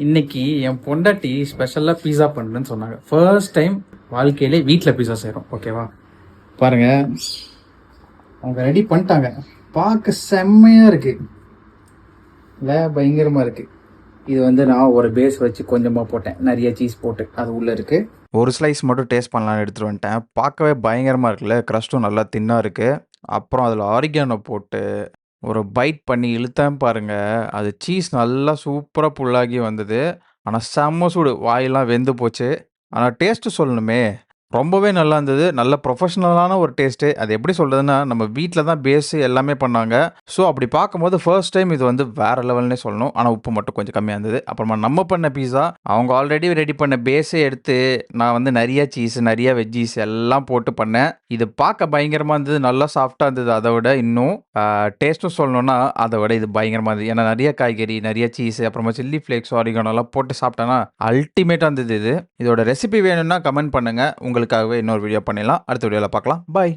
இன்னைக்கு என் பொண்டாட்டி ஸ்பெஷலாக பீஸா பண்ணுறேன்னு சொன்னாங்க. ஃபர்ஸ்ட் டைம் வாழ்க்கையிலே வீட்டில் பீஸா செய்கிறோம். ஓகேவா, பாருங்க, அவங்க ரெடி பண்ணிட்டாங்க. பார்க்க செம்மையாக இருக்கு, இல்லை பயங்கரமாக இருக்கு. இது வந்து நான் ஒரு பேஸ் வச்சு கொஞ்சமாக போட்டேன், நிறைய சீஸ் போட்டு அது உள்ளே இருக்குது. ஒரு ஸ்லைஸ் மட்டும் டேஸ்ட் பண்ணலான்னு எடுத்துகிட்டு வந்துட்டேன். பார்க்கவே பயங்கரமாக இருக்குல்ல, க்ரஸ்ட்டும் நல்லா தின்னாக இருக்குது. அப்புறம் அதில் ஆரிகானோ போட்டு ஒரு பைட் பண்ணி இழுத்தேன் பாருங்க, அது சீஸ் நல்லா சூப்பராக புல்லாகி வந்தது. ஆனால் செம்ம சூடு, வாயெல்லாம் வெந்து போச்சு. ஆனால் டேஸ்ட்டு சொல்லணுமே, ரொம்பவே நல்லா இருந்தது. நல்ல ப்ரொஃபஷனலான ஒரு டேஸ்ட்டு. அது எப்படி சொல்கிறதுன்னா, நம்ம வீட்டில் தான் பேஸு எல்லாமே பண்ணாங்க. ஸோ அப்படி பார்க்கும்போது ஃபர்ஸ்ட் டைம் இது வந்து வேறு லெவல்னே சொல்லணும். ஆனால் உப்பு மட்டும் கொஞ்சம் கம்மியாக இருந்தது. அப்புறமா நம்ம பண்ண பீஸா, அவங்க ஆல்ரெடி ரெடி பண்ண பேஸே எடுத்து நான் வந்து நிறைய சீஸ், நிறைய வெஜ்ஜீஸ் எல்லாம் போட்டு பண்ணேன். இது பார்க்க பயங்கரமாக இருந்தது, நல்லா சாஃப்டாக இருந்தது. அதை விட இன்னும் டேஸ்ட்டும் சொல்லணும்னா அதை விட இது பயங்கரமாக இருந்தது. ஏன்னா நிறைய காய்கறி, நிறைய சீஸ், அப்புறமா சில்லி ஃப்ளேக்ஸ், ஆரிகானோலாம் போட்டு சாப்பிட்டேன்னா அல்டிமேட்டாக இருந்தது. இதோட ரெசிபி வேணும்னா கமெண்ட் பண்ணுங்கள். உங்களுக்காகவே இன்னொரு வீடியோ பண்ணிடலாம். அடுத்த வீடியோவில் பார்க்கலாம். பாய்.